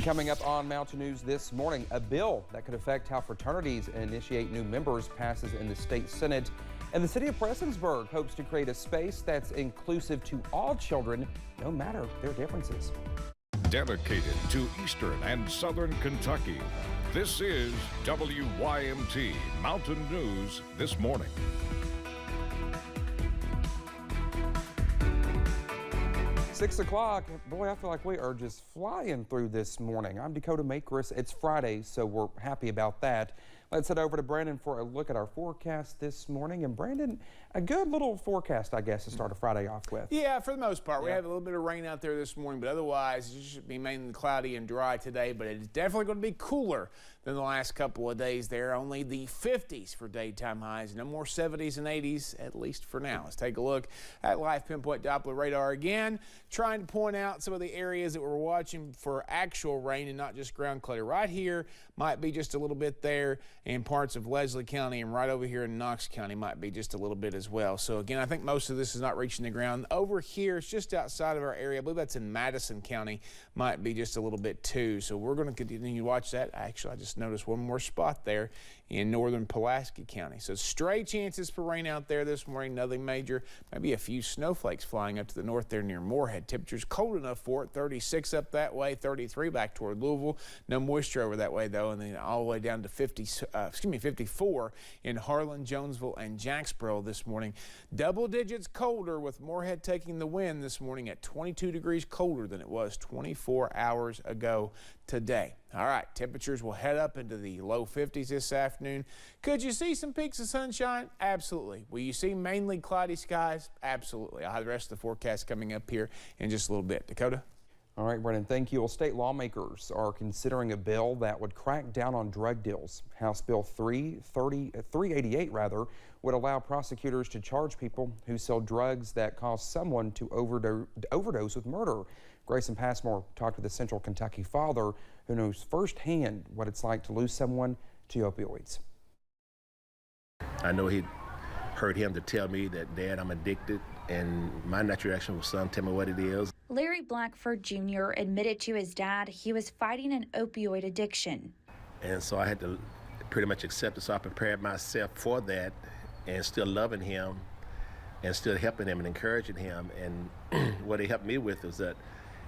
Coming up on Mountain News this morning, a bill that could affect how fraternities initiate new members passes in the state Senate. And the city of Prestonsburg hopes to create a space that's inclusive to all children, no matter their differences. Dedicated to Eastern and Southern Kentucky, this is WYMT Mountain News this morning. Six o'clock. Boy, I feel like we are just flying through this morning. I'm Dakota Makris. It's Friday, so we're happy about that. Let's head over to Brandon for a look at our forecast this morning. And Brandon, a good little forecast, I guess, to start a Friday off with. Yeah, for the most part. We have a little bit of rain out there this morning, but otherwise it should be mainly cloudy and dry today. But it's definitely going to be cooler than the last couple of days there. Only the 50s for daytime highs. No more 70s and 80s, at least for now. Let's take a look at live pinpoint Doppler radar again, trying to point out some of the areas that we're watching for actual rain and not just ground clutter. Right here might be just a little bit there, and parts of Leslie County, and right over here in Knox County might be just a little bit as well. So again, I think most of this is not reaching the ground. Over here, it's just outside of our area. I believe that's in Madison County, might be just a little bit too. So we're going to continue to watch that. Actually, I just noticed one more spot there in northern Pulaski County. So stray chances for rain out there this morning, nothing major. Maybe a few snowflakes flying up to the north there near Moorhead. Temperatures cold enough for it, 36 up that way, 33 back toward Louisville. No moisture over that way though, and then all the way down to 54 in Harlan, Jonesville, and Jacksboro this morning. Double digits colder with Moorhead taking the win this morning at 22 degrees colder than it was 24 hours ago today. All right, temperatures will head up into the low 50s this afternoon. Could you see some peaks of sunshine? Absolutely. Will you see mainly cloudy skies? Absolutely. I'll have the rest of the forecast coming up here in just a little bit. Dakota? All right, Brennan, thank you. Well, state lawmakers are considering a bill that would crack down on drug deals. House Bill 388 would allow prosecutors to charge people who sell drugs that cause someone to overdose with murder. Grayson Passmore talked with a Central Kentucky father who knows firsthand what it's like to lose someone to opioids. I know he heard him to tell me that, Dad, I'm addicted, and my natural reaction was, son, tell me what it is. Larry Blackford Jr. admitted to his dad he was fighting an opioid addiction. And so I had to pretty much accept it, so I prepared myself for that and still loving him and still helping him and encouraging him. And what he helped me with was that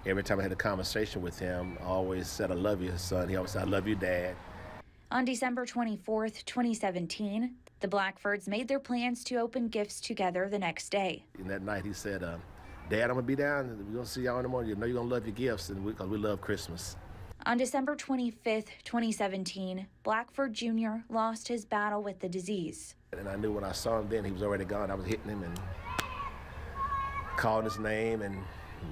every time I had a conversation with him, I always said, I love you, son. He always said, I love you, Dad. On December 24th, 2017, the Blackfords made their plans to open gifts together the next day. And that night he said, Dad, I'm going to be down. We're going to see y'all in the morning. You know you're going to love your gifts because we love Christmas. On December 25th, 2017, Blackford Jr. lost his battle with the disease. And I knew when I saw him then, he was already gone. I was hitting him and calling his name and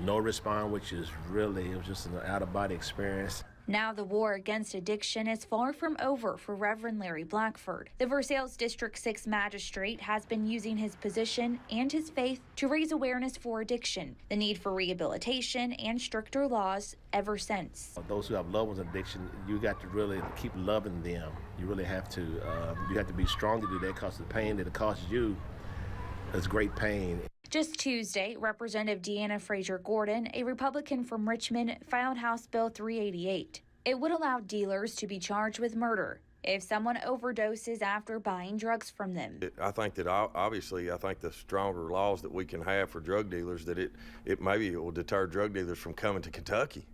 no response, which is really, it was just an out-of-body experience. Now the war against addiction is far from over for Reverend Larry Blackford. The Versailles District 6 magistrate has been using his position and his faith to raise awareness for addiction, the need for rehabilitation, and stricter laws ever since. Those who have loved ones with addiction, you got to really keep loving them. You really have to. You have to be strong to do that because the pain that it causes you is great pain. Just Tuesday, Representative Deanna Frazier Gordon, a Republican from Richmond, filed House Bill 388. It would allow dealers to be charged with murder if someone overdoses after buying drugs from them. I think that obviously, I think the stronger laws that we can have for drug dealers, that it will deter drug dealers from coming to Kentucky.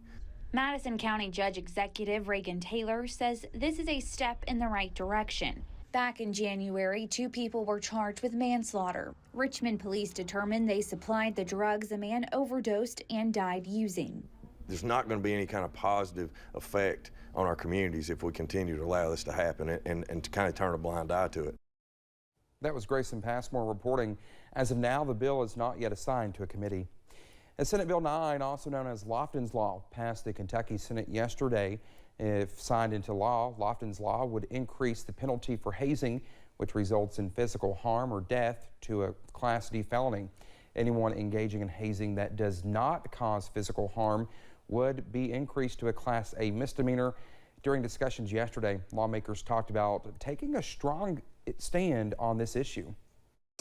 Madison County Judge Executive Reagan Taylor says this is a step in the right direction. Back in January, 2 people were charged with manslaughter. Richmond police determined they supplied the drugs a man overdosed and died using. There's not going to be any kind of positive effect on our communities if we continue to allow this to happen and to kind of turn a blind eye to it. That was Grayson Passmore reporting. As of now, the bill is not yet assigned to a committee. As Senate Bill 9, also known as Lofton's Law, passed the Kentucky Senate yesterday. If signed into law, Lofton's Law would increase the penalty for hazing, which results in physical harm or death, to a Class D felony. Anyone engaging in hazing that does not cause physical harm would be increased to a Class A misdemeanor. During discussions yesterday, lawmakers talked about taking a strong stand on this issue.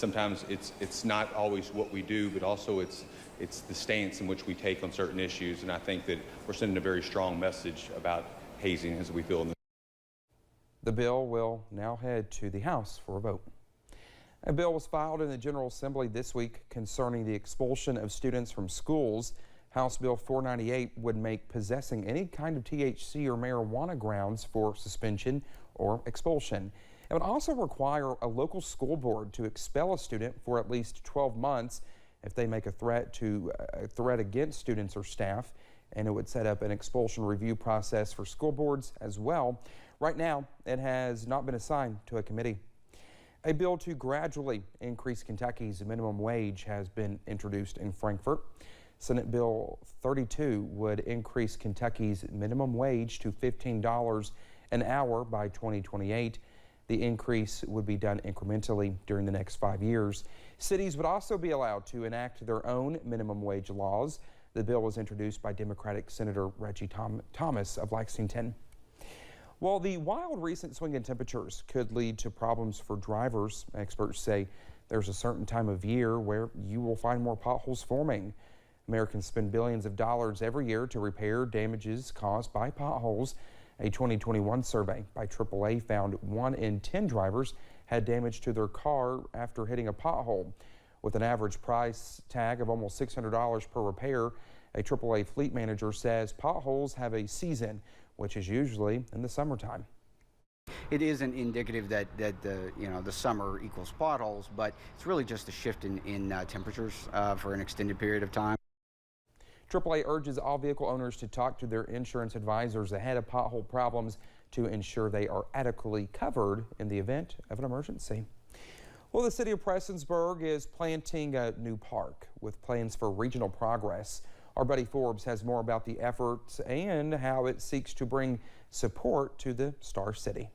sometimes it's not always what we do, but also it's the stance in which we take on certain issues. And I think that we're sending a very strong message about hazing as we feel in this. The bill will now head to the House for a vote. A bill was filed in the General Assembly this week concerning the expulsion of students from schools. House Bill 498 would make possessing any kind of THC or marijuana grounds for suspension or expulsion. It would also require a local school board to expel a student for at least 12 months if they make a threat against students or staff, and it would set up an expulsion review process for school boards as well. Right now, it has not been assigned to a committee. A bill to gradually increase Kentucky's minimum wage has been introduced in Frankfort. Senate Bill 32 would increase Kentucky's minimum wage to $15 an hour by 2028. The increase would be done incrementally during the next 5 years. Cities would also be allowed to enact their own minimum wage laws. The bill was introduced by Democratic Senator Reggie Thomas of Lexington. While the wild recent swing in temperatures could lead to problems for drivers, experts say there's a certain time of year where you will find more potholes forming. Americans spend billions of dollars every year to repair damages caused by potholes. A 2021 survey by AAA found 1 in 10 drivers had damage to their car after hitting a pothole. With an average price tag of almost $600 per repair, a AAA fleet manager says potholes have a season, which is usually in the summertime. It isn't indicative that the summer equals potholes, but it's really just a shift in temperatures for an extended period of time. AAA urges all vehicle owners to talk to their insurance advisors ahead of pothole problems to ensure they are adequately covered in the event of an emergency. Well, the city of Prestonsburg is planting a new park with plans for regional progress. Our Buddy Forbes has more about the efforts and how it seeks to bring support to the Star City.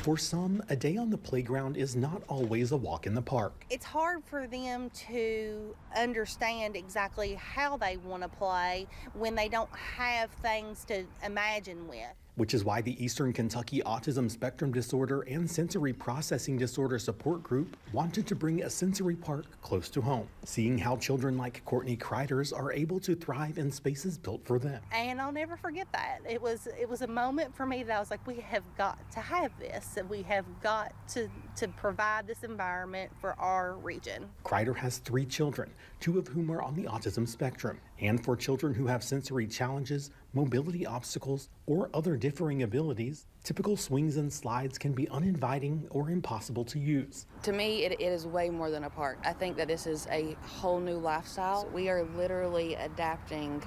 For some, a day on the playground is not always a walk in the park. It's hard for them to understand exactly how they want to play when they don't have things to imagine with. Which is why the Eastern Kentucky Autism Spectrum Disorder and Sensory Processing Disorder Support Group wanted to bring a sensory park close to home, seeing how children like Courtney Kreiders are able to thrive in spaces built for them. And I'll never forget that. It was a moment for me that I was like, we have got to have this, and we have got to provide this environment for our region. Kreider has 3 children, 2 of whom are on the autism spectrum. And for children who have sensory challenges, mobility obstacles, or other differing abilities, typical swings and slides can be uninviting or impossible to use. To me, it is way more than a park. I think that this is a whole new lifestyle. We are literally adapting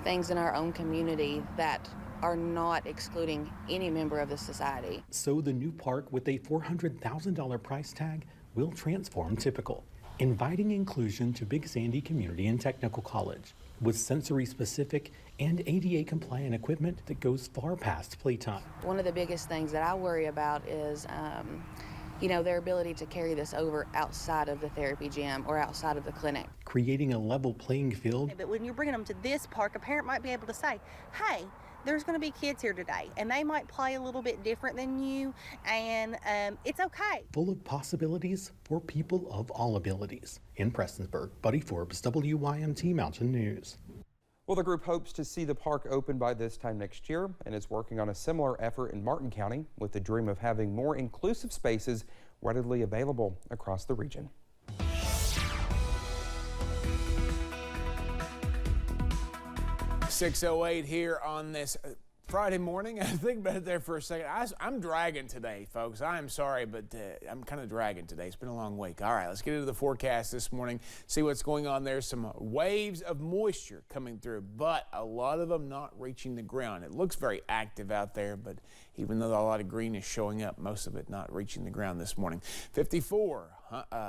things in our own community that are not excluding any member of the society. So the new park with a $400,000 price tag will transform Typical, inviting inclusion to Big Sandy Community and Technical College with sensory-specific and ADA-compliant equipment that goes far past playtime. One of the biggest things that I worry about is, their ability to carry this over outside of the therapy gym or outside of the clinic. Creating a level playing field. But when you're bringing them to this park, a parent might be able to say, hey, there's going to be kids here today, and they might play a little bit different than you, and it's okay. Full of possibilities for people of all abilities. In Prestonsburg, Buddy Forbes, WYMT Mountain News. Well, the group hopes to see the park open by this time next year and is working on a similar effort in Martin County with the dream of having more inclusive spaces readily available across the region. .608 here on this Friday morning. I think about it there for a second. I'm dragging today, folks. I am sorry, but I'm kind of dragging today. It's been a long week. All right, let's get into the forecast this morning, see what's going on there. Some waves of moisture coming through, but a lot of them not reaching the ground. It looks very active out there, but even though a lot of green is showing up, most of it not reaching the ground this morning. 54,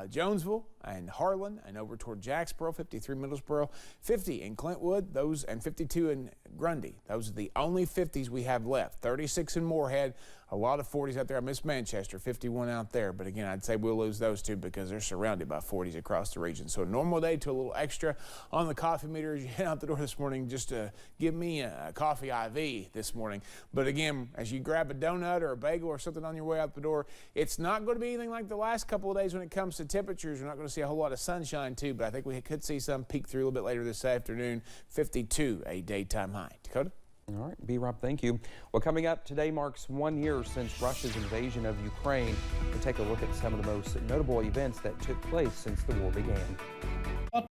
Jonesville, and Harlan, and over toward Jacksboro, 53 Middlesboro, 50 in Clintwood, those, and 52 in Grundy. Those are the only 50s we have left. 36 in Moorhead, a lot of 40s out there. I miss Manchester, 51 out there. But again, I'd say we'll lose those two because they're surrounded by 40s across the region. So a normal day to a little extra on the coffee meter as you head out the door this morning, just to give me a coffee IV this morning. But again, as you grab a donut or a bagel or something on your way out the door, it's not going to be anything like the last couple of days when it comes to temperatures. We're not going to see a whole lot of sunshine too, but I think we could see some peek through a little bit later this afternoon. 52 a daytime high. Dakota? All right, B-Rob, thank you. Well, coming up today marks 1 year since Russia's invasion of Ukraine. We'll take a look at some of the most notable events that took place since the war began.